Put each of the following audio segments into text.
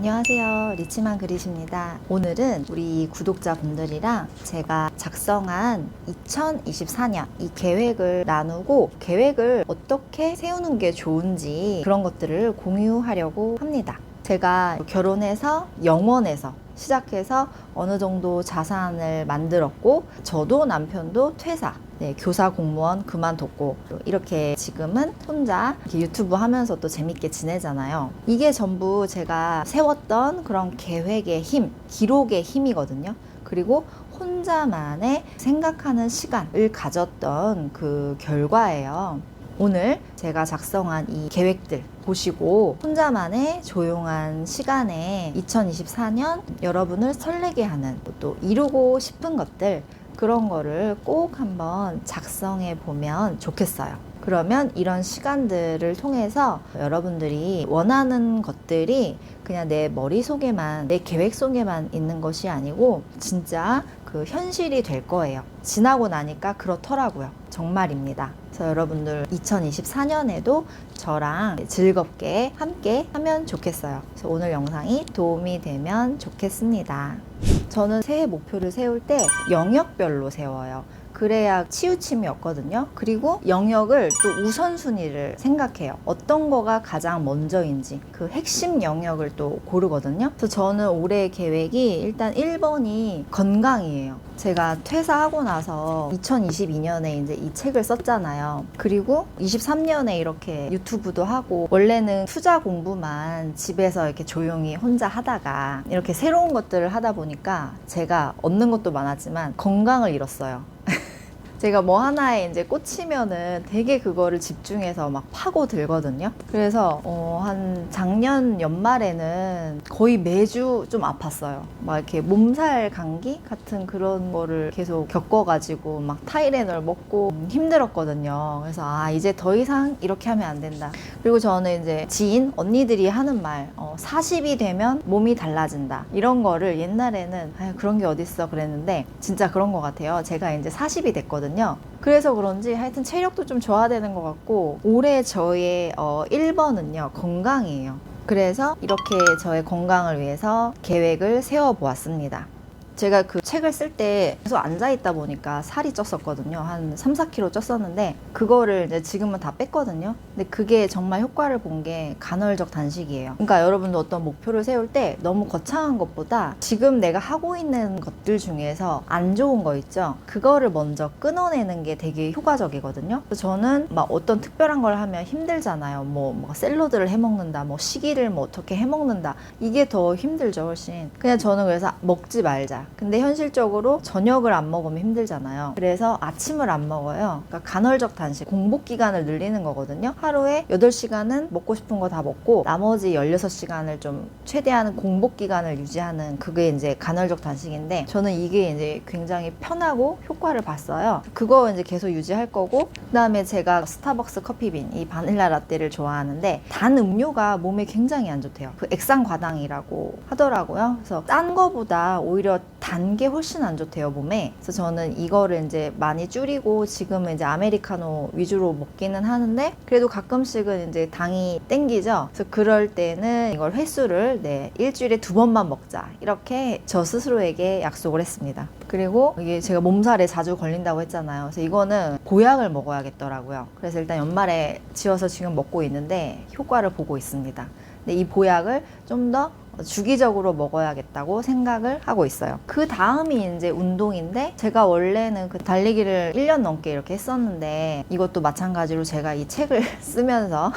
안녕하세요. 리치만 그릿입니다. 오늘은 우리 구독자분들이랑 제가 작성한 2024년 이 계획을 나누고 계획을 어떻게 세우는 게 좋은지 그런 것들을 공유하려고 합니다. 제가 결혼해서 영원에서 시작해서 어느 정도 자산을 만들었고, 저도 남편도 퇴사, 교사 공무원 그만뒀고, 이렇게 지금은 혼자 이렇게 유튜브 하면서 또 재밌게 지내잖아요. 이게 전부 제가 세웠던 그런 계획의 힘, 기록의 힘이거든요. 그리고 혼자만의 생각하는 시간을 가졌던 그 결과예요. 오늘 제가 작성한 이 계획들 보시고 혼자만의 조용한 시간에 2024년 여러분을 설레게 하는, 또 이루고 싶은 것들, 그런 거를 꼭 한번 작성해 보면 좋겠어요. 그러면 이런 시간들을 통해서 여러분들이 원하는 것들이 그냥 내 머릿속에만, 내 계획 속에만 있는 것이 아니고 진짜 그 현실이 될 거예요. 지나고 나니까 그렇더라고요. 정말입니다. 그래서 여러분들 2024년에도 저랑 즐겁게 함께 하면 좋겠어요. 그래서 오늘 영상이 도움이 되면 좋겠습니다. 저는 새해 목표를 세울 때 영역별로 세워요. 그래야 치우침이 없거든요. 그리고 영역을 또 우선순위를 생각해요. 어떤 거가 가장 먼저인지 그 핵심 영역을 또 고르거든요. 그래서 저는 올해 계획이 일단 1번이 건강이에요. 제가 퇴사하고 나서 2022년에 이제 이 책을 썼잖아요. 그리고 23년에 이렇게 유튜브도 하고, 원래는 투자 공부만 집에서 이렇게 조용히 혼자 하다가 이렇게 새로운 것들을 하다 보니까 제가 얻는 것도 많았지만 건강을 잃었어요. 제가 뭐 하나에 이제 꽂히면은 되게 그거를 집중해서 막 파고들거든요. 그래서 한 작년 연말에는 거의 매주 좀 아팠어요. 막 이렇게 몸살 감기 같은 그런 거를 계속 겪어가지고 막 타이레놀 먹고 힘들었거든요. 그래서 이제 더 이상 이렇게 하면 안 된다. 그리고 저는 이제 지인, 언니들이 하는 말, 40이 되면 몸이 달라진다, 이런 거를 옛날에는 그런 게 어딨어 그랬는데 진짜 그런 것 같아요. 제가 이제 40이 됐거든요. 그래서 그런지 하여튼 체력도 좀 좋아지는 것 같고, 올해 저의 1번은요 건강이에요. 그래서 이렇게 저의 건강을 위해서 계획을 세워보았습니다. 제가 그 책을 쓸 때 계속 앉아있다 보니까 살이 쪘었거든요. 한 3, 4kg 쪘었는데 그거를 이제 지금은 다 뺐거든요. 근데 그게 정말 효과를 본 게 간헐적 단식이에요. 그러니까 여러분도 어떤 목표를 세울 때 너무 거창한 것보다 지금 내가 하고 있는 것들 중에서 안 좋은 거 있죠? 그거를 먼저 끊어내는 게 되게 효과적이거든요. 그래서 저는 막 어떤 특별한 걸 하면 힘들잖아요. 뭐 샐러드를 해먹는다, 뭐 시기를 뭐 어떻게 해먹는다, 이게 더 힘들죠, 훨씬. 그냥 저는 그래서 먹지 말자. 근데 현실적으로 저녁을 안 먹으면 힘들잖아요. 그래서 아침을 안 먹어요. 그러니까 간헐적 단식, 공복 기간을 늘리는 거거든요. 하루에 8시간은 먹고 싶은 거 다 먹고 나머지 16시간을 좀 최대한 공복 기간을 유지하는, 그게 이제 간헐적 단식인데, 저는 이게 이제 굉장히 편하고 효과를 봤어요. 그거 이제 계속 유지할 거고, 그다음에 제가 스타벅스 커피빈, 이 바닐라 라떼를 좋아하는데 단 음료가 몸에 굉장히 안 좋대요. 그 액상과당이라고 하더라고요. 그래서 짠 거보다 오히려 단 게 훨씬 안 좋대요, 몸에. 그래서 저는 이거를 이제 많이 줄이고 지금은 이제 아메리카노 위주로 먹기는 하는데, 그래도 가끔씩은 이제 당이 땡기죠. 그래서 그럴 때는 이걸 횟수를 일주일에 2번만 먹자, 이렇게 저 스스로에게 약속을 했습니다. 그리고 이게 제가 몸살에 자주 걸린다고 했잖아요. 그래서 이거는 보약을 먹어야겠더라고요. 그래서 일단 연말에 지어서 지금 먹고 있는데 효과를 보고 있습니다. 근데 이 보약을 좀 더 주기적으로 먹어야겠다고 생각을 하고 있어요. 그 다음이 이제 운동인데, 제가 원래는 그 달리기를 1년 넘게 이렇게 했었는데, 이것도 마찬가지로 제가 이 책을 쓰면서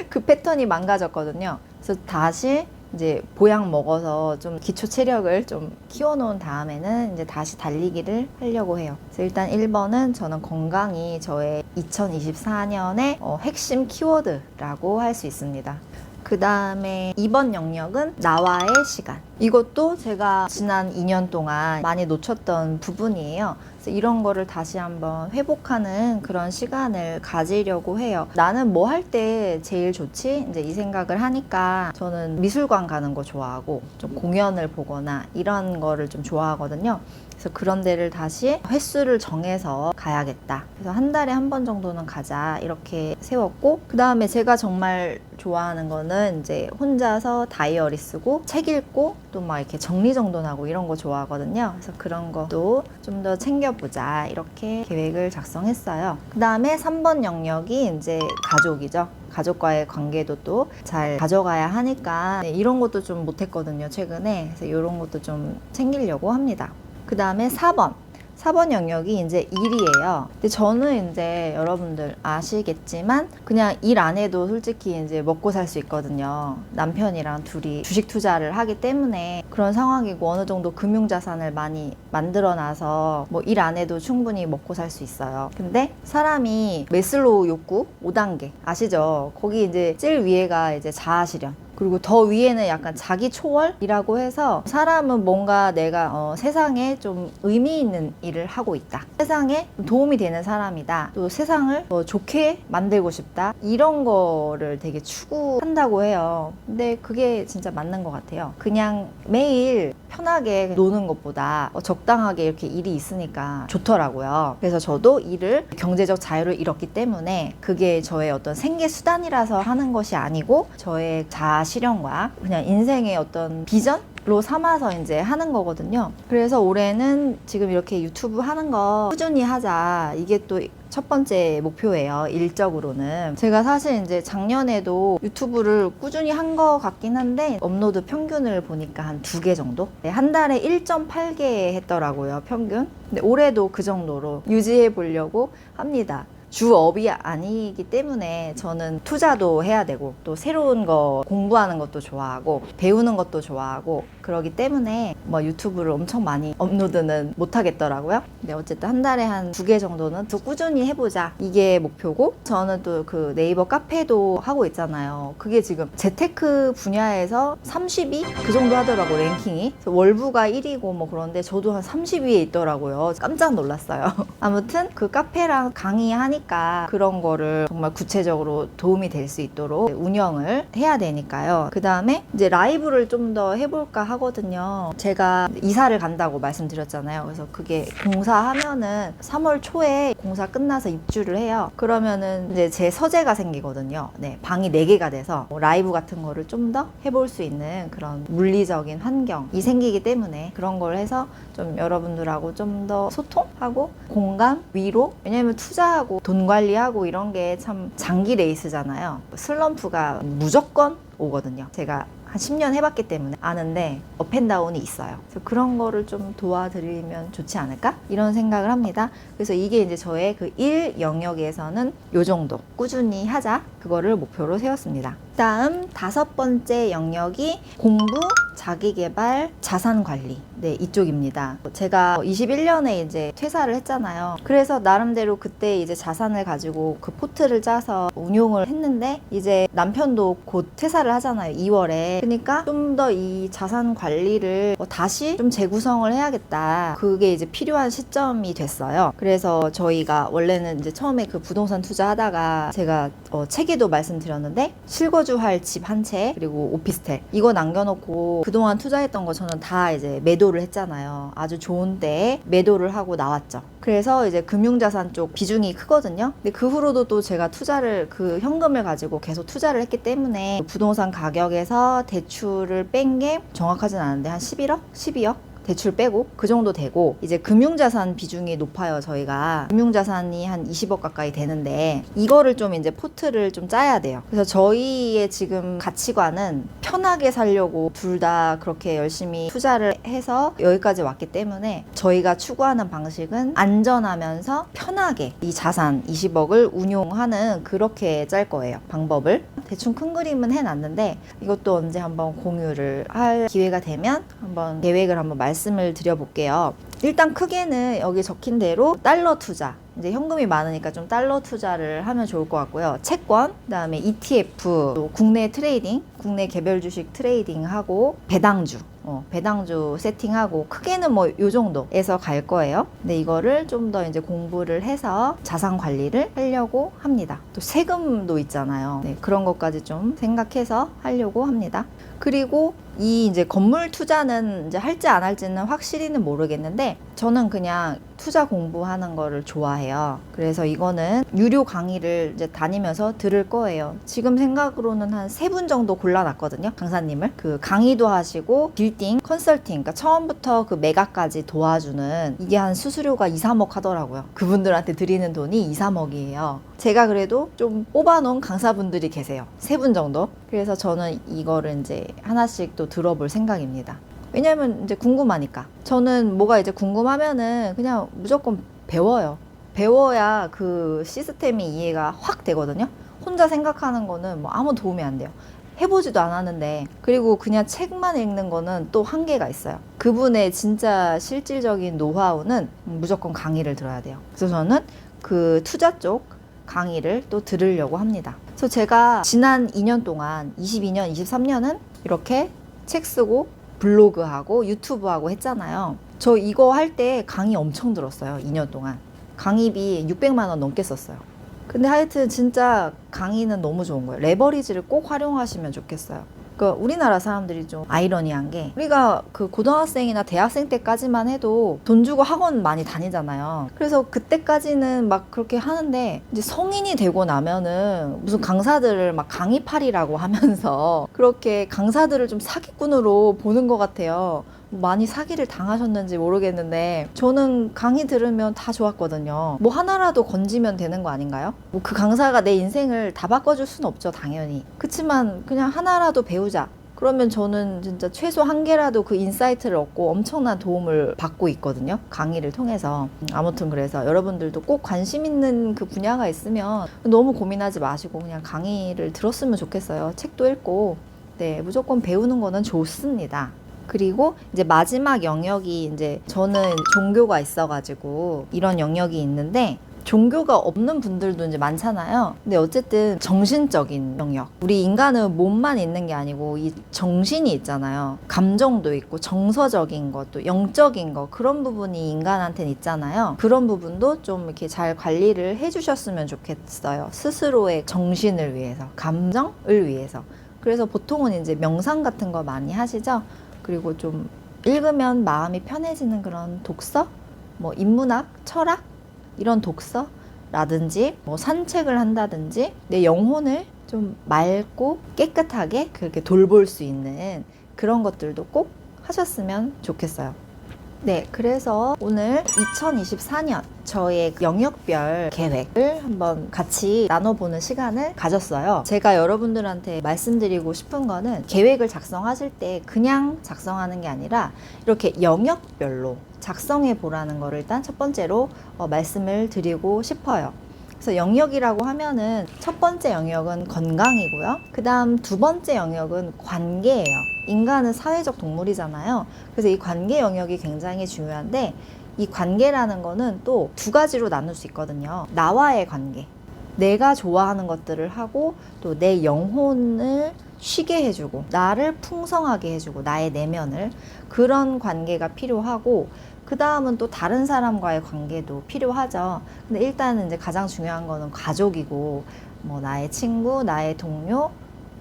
그 패턴이 망가졌거든요. 그래서 다시 이제 보약 먹어서 좀 기초 체력을 좀 키워놓은 다음에는 이제 다시 달리기를 하려고 해요. 그래서 일단 1번은 저는 건강이 저의 2024년의 핵심 키워드라고 할 수 있습니다. 그 다음에 2번 영역은 나와의 시간. 이것도 제가 지난 2년 동안 많이 놓쳤던 부분이에요. 그래서 이런 거를 다시 한번 회복하는 그런 시간을 가지려고 해요. 나는 뭐 할 때 제일 좋지? 이제 이 생각을 하니까 저는 미술관 가는 거 좋아하고 좀 공연을 보거나 이런 거를 좀 좋아하거든요. 그래서 그런 데를 다시 횟수를 정해서 가야겠다. 그래서 한 달에 한 번 정도는 가자 이렇게 세웠고, 그 다음에 제가 정말 좋아하는 거는 이제 혼자서 다이어리 쓰고 책 읽고 또 막 이렇게 정리정돈하고 이런 거 좋아하거든요. 그래서 그런 것도 좀 더 챙겨보자 이렇게 계획을 작성했어요. 그 다음에 3번 영역이 이제 가족이죠. 가족과의 관계도 또 잘 가져가야 하니까 이런 것도 좀 못했거든요, 최근에. 그래서 이런 것도 좀 챙기려고 합니다. 그 다음에 4번 영역이 이제 일이에요. 근데 저는 이제 여러분들 아시겠지만 그냥 일 안 해도 솔직히 이제 먹고 살 수 있거든요. 남편이랑 둘이 주식 투자를 하기 때문에 그런 상황이고, 어느 정도 금융자산을 많이 만들어 놔서 뭐 일 안 해도 충분히 먹고 살 수 있어요. 근데 사람이 메슬로우 욕구 5단계 아시죠? 거기 이제 제일 위에가 이제 자아실현, 그리고 더 위에는 약간 자기 초월이라고 해서 사람은 뭔가 내가 세상에 좀 의미 있는 일을 하고 있다, 세상에 도움이 되는 사람이다, 또 세상을 더 좋게 만들고 싶다, 이런 거를 되게 추구한다고 해요. 근데 그게 진짜 맞는 것 같아요. 그냥 매일 편하게 노는 것보다 적당하게 이렇게 일이 있으니까 좋더라고요. 그래서 저도 일을 경제적 자유를 잃었기 때문에 그게 저의 어떤 생계 수단이라서 하는 것이 아니고 저의 자아 실현과 그냥 인생의 어떤 비전로 삼아서 이제 하는 거거든요. 그래서 올해는 지금 이렇게 유튜브 하는 거 꾸준히 하자, 이게 또 첫 번째 목표예요. 일적으로는 제가 사실 이제 작년에도 유튜브를 꾸준히 한 거 같긴 한데 업로드 평균을 보니까 한 2개 정도? 네, 한 달에 1.8개 했더라고요, 평균. 근데 올해도 그 정도로 유지해 보려고 합니다. 주업이 아니기 때문에 저는 투자도 해야 되고 또 새로운 거 공부하는 것도 좋아하고 배우는 것도 좋아하고 그러기 때문에 뭐 유튜브를 엄청 많이 업로드는 못 하겠더라고요. 근데 어쨌든 한 달에 한 2개 정도는 또 꾸준히 해보자, 이게 목표고, 저는 또 그 네이버 카페도 하고 있잖아요. 그게 지금 재테크 분야에서 30위? 그 정도 하더라고, 랭킹이. 월부가 1위고 뭐 그런데 저도 한 30위에 있더라고요. 깜짝 놀랐어요. 아무튼 그 카페랑 강의하니까 그런 거를 정말 구체적으로 도움이 될 수 있도록 운영을 해야 되니까요. 그 다음에 이제 라이브를 좀 더 해볼까 하거든요. 제가 이사를 간다고 말씀드렸잖아요. 그래서 그게 공사하면은 3월 초에 공사 끝나서 입주를 해요. 그러면은 이제 제 서재가 생기거든요. 네, 방이 4개가 돼서 뭐 라이브 같은 거를 좀 더 해볼 수 있는 그런 물리적인 환경이 생기기 때문에 그런 걸 해서 좀 여러분들하고 좀 더 소통하고 공감, 위로. 왜냐면 투자하고 돈 관리하고 이런 게 참 장기 레이스잖아요. 슬럼프가 무조건 오거든요. 제가 한 10년 해봤기 때문에 아는데 업앤다운이 있어요. 그래서 그런 거를 좀 도와드리면 좋지 않을까? 이런 생각을 합니다. 그래서 이게 이제 저의 그 일 영역에서는 요 정도 꾸준히 하자, 그거를 목표로 세웠습니다. 다음 5번째 영역이 공부, 자기계발, 자산관리. 네, 이쪽입니다. 제가 21년에 이제 퇴사를 했잖아요. 그래서 나름대로 그때 이제 자산을 가지고 그 포트를 짜서 운용을 했는데 이제 남편도 곧 퇴사를 하잖아요, 2월에. 그러니까 좀 더 이 자산 관리를 다시 좀 재구성을 해야겠다, 그게 이제 필요한 시점이 됐어요. 그래서 저희가 원래는 이제 처음에 그 부동산 투자하다가 제가 책에도 말씀드렸는데 실거주할 집 한 채 그리고 오피스텔 이거 남겨놓고 그동안 투자했던 거 저는 다 이제 매도를 했잖아요. 아주 좋은 때에 매도를 하고 나왔죠. 그래서 이제 금융자산 쪽 비중이 크거든요. 근데 그 후로도 또 제가 투자를 그 현금을 가지고 계속 투자를 했기 때문에 부동산 가격에서 대출을 뺀 게 정확하진 않은데 한 11억? 12억? 대출 빼고 그 정도 되고, 이제 금융자산 비중이 높아요. 저희가 금융자산이 한 20억 가까이 되는데 이거를 좀 이제 포트를 좀 짜야 돼요. 그래서 저희의 지금 가치관은 편하게 살려고 둘 다 그렇게 열심히 투자를 해서 여기까지 왔기 때문에 저희가 추구하는 방식은 안전하면서 편하게 이 자산 20억을 운용하는, 그렇게 짤 거예요. 방법을 대충 큰 그림은 해놨는데 이것도 언제 한번 공유를 할 기회가 되면 한번 계획을 한번 말씀을 드려볼게요. 일단 크게는 여기 적힌 대로 달러 투자, 이제 현금이 많으니까 좀 달러 투자를 하면 좋을 것 같고요. 채권, 그다음에 ETF, 또 국내 트레이딩, 국내 개별 주식 트레이딩하고 배당주 세팅하고 크게는 뭐 요 정도에서 갈 거예요. 근데 이거를 좀 더 이제 공부를 해서 자산 관리를 하려고 합니다. 또 세금도 있잖아요. 네, 그런 것까지 좀 생각해서 하려고 합니다. 그리고 이 이제 건물 투자는 이제 할지 안 할지는 확실히는 모르겠는데 저는 그냥 투자 공부하는 거를 좋아해요. 그래서 이거는 유료 강의를 이제 다니면서 들을 거예요. 지금 생각으로는 한 3분 정도 골라놨거든요. 강사님을. 그 강의도 하시고 빌딩, 컨설팅, 그러니까 처음부터 그 매각까지 도와주는 이게 한 수수료가 2, 3억 하더라고요. 그분들한테 드리는 돈이 2, 3억이에요. 제가 그래도 좀 뽑아놓은 강사분들이 계세요. 3분 정도. 그래서 저는 이거를 이제 하나씩 또 들어볼 생각입니다. 왜냐면 이제 궁금하니까. 저는 뭐가 이제 궁금하면은 그냥 무조건 배워요. 배워야 그 시스템이 이해가 확 되거든요. 혼자 생각하는 거는 뭐 아무 도움이 안 돼요. 해보지도 않았는데. 그리고 그냥 책만 읽는 거는 또 한계가 있어요. 그분의 진짜 실질적인 노하우는 무조건 강의를 들어야 돼요. 그래서 저는 그 투자 쪽 강의를 또 들으려고 합니다. 그래서 제가 지난 2년 동안 22년, 23년은 이렇게 책 쓰고 블로그하고 유튜브하고 했잖아요. 저 이거 할 때 강의 엄청 들었어요. 2년 동안. 강의비 600만 원 넘게 썼어요. 근데 하여튼 진짜 강의는 너무 좋은 거예요. 레버리지를 꼭 활용하시면 좋겠어요. 그러니까 우리나라 사람들이 좀 아이러니한 게 우리가 그 고등학생이나 대학생 때까지만 해도 돈 주고 학원 많이 다니잖아요. 그래서 그때까지는 막 그렇게 하는데 이제 성인이 되고 나면은 무슨 강사들을 막 강의팔이라고 하면서 그렇게 강사들을 좀 사기꾼으로 보는 것 같아요. 많이 사기를 당하셨는지 모르겠는데 저는 강의 들으면 다 좋았거든요. 뭐 하나라도 건지면 되는 거 아닌가요? 뭐 그 강사가 내 인생을 다 바꿔줄 수는 없죠, 당연히. 그치만 그냥 하나라도 배우자. 그러면 저는 진짜 최소 한 개라도 그 인사이트를 얻고 엄청난 도움을 받고 있거든요. 강의를 통해서. 아무튼 그래서 여러분들도 꼭 관심 있는 그 분야가 있으면 너무 고민하지 마시고 그냥 강의를 들었으면 좋겠어요. 책도 읽고. 네, 무조건 배우는 거는 좋습니다. 그리고 이제 마지막 영역이 이제 저는 종교가 있어가지고 이런 영역이 있는데 종교가 없는 분들도 이제 많잖아요. 근데 어쨌든 정신적인 영역. 우리 인간은 몸만 있는 게 아니고 이 정신이 있잖아요. 감정도 있고 정서적인 것, 또 영적인 것 그런 부분이 인간한테는 있잖아요. 그런 부분도 좀 이렇게 잘 관리를 해주셨으면 좋겠어요. 스스로의 정신을 위해서, 감정을 위해서. 그래서 보통은 이제 명상 같은 거 많이 하시죠. 그리고 좀 읽으면 마음이 편해지는 그런 독서, 뭐 인문학, 철학 이런 독서라든지 뭐 산책을 한다든지 내 영혼을 좀 맑고 깨끗하게 그렇게 돌볼 수 있는 그런 것들도 꼭 하셨으면 좋겠어요. 네, 그래서 오늘 2024년 저의 영역별 계획을 한번 같이 나눠보는 시간을 가졌어요. 제가 여러분들한테 말씀드리고 싶은 거는 계획을 작성하실 때 그냥 작성하는 게 아니라 이렇게 영역별로 작성해 보라는 거를 일단 첫 번째로 말씀을 드리고 싶어요. 그래서 영역이라고 하면은 첫 번째 영역은 건강이고요. 그 다음 두 번째 영역은 관계예요. 인간은 사회적 동물이잖아요. 그래서 이 관계 영역이 굉장히 중요한데 이 관계라는 거는 또 두 가지로 나눌 수 있거든요. 나와의 관계. 내가 좋아하는 것들을 하고 또 내 영혼을 쉬게 해주고 나를 풍성하게 해주고 나의 내면을 그런 관계가 필요하고 그 다음은 또 다른 사람과의 관계도 필요하죠. 근데 일단은 이제 가장 중요한 거는 가족이고 뭐 나의 친구, 나의 동료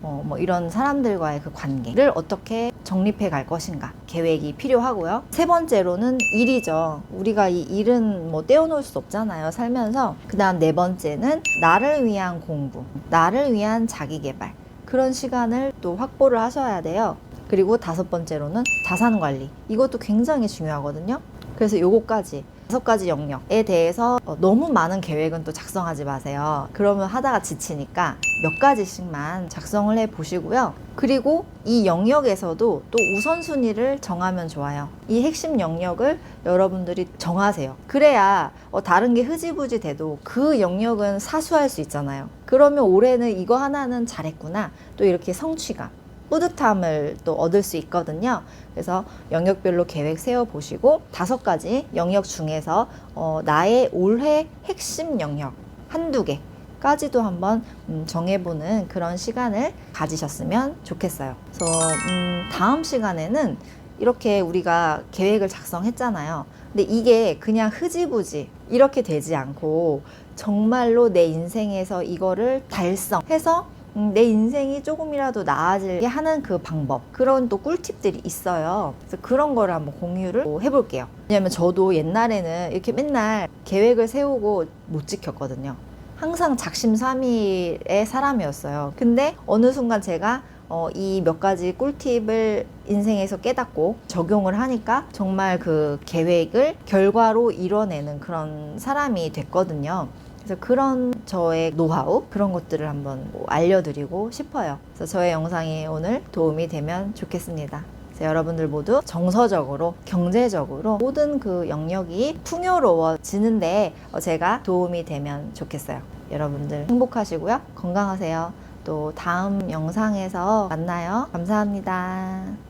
뭐 이런 사람들과의 그 관계를 어떻게 정립해 갈 것인가 계획이 필요하고요. 세 번째로는 일이죠. 우리가 이 일은 뭐 떼어놓을 수 없잖아요, 살면서. 그 다음 네 번째는 나를 위한 공부, 나를 위한 자기개발 그런 시간을 또 확보를 하셔야 돼요. 그리고 다섯 번째로는 자산 관리. 이것도 굉장히 중요하거든요. 그래서 요거까지 5가지 영역에 대해서 너무 많은 계획은 또 작성하지 마세요. 그러면 하다가 지치니까 몇 가지씩만 작성을 해 보시고요. 그리고 이 영역에서도 또 우선순위를 정하면 좋아요. 이 핵심 영역을 여러분들이 정하세요. 그래야 다른 게 흐지부지 돼도 그 영역은 사수할 수 있잖아요. 그러면 올해는 이거 하나는 잘했구나. 또 이렇게 성취감. 뿌듯함을 또 얻을 수 있거든요. 그래서 영역별로 계획 세워보시고 5가지 영역 중에서 나의 올해 핵심 영역 한두 개까지도 한번 정해보는 그런 시간을 가지셨으면 좋겠어요. 그래서 다음 시간에는 이렇게 우리가 계획을 작성했잖아요. 근데 이게 그냥 흐지부지 이렇게 되지 않고 정말로 내 인생에서 이거를 달성해서 내 인생이 조금이라도 나아지게 하는 그 방법, 그런 또 꿀팁들이 있어요. 그래서 그런 거를 한번 공유를 해볼게요. 왜냐면 저도 옛날에는 이렇게 맨날 계획을 세우고 못 지켰거든요. 항상 작심삼일의 사람이었어요. 근데 어느 순간 제가 이 몇 가지 꿀팁을 인생에서 깨닫고 적용을 하니까 정말 그 계획을 결과로 이뤄내는 그런 사람이 됐거든요. 그래서 그런 저의 노하우, 그런 것들을 한번 알려드리고 싶어요. 그래서 저의 영상이 오늘 도움이 되면 좋겠습니다. 그래서 여러분들 모두 정서적으로, 경제적으로 모든 그 영역이 풍요로워지는데 제가 도움이 되면 좋겠어요. 여러분들 행복하시고요. 건강하세요. 또 다음 영상에서 만나요. 감사합니다.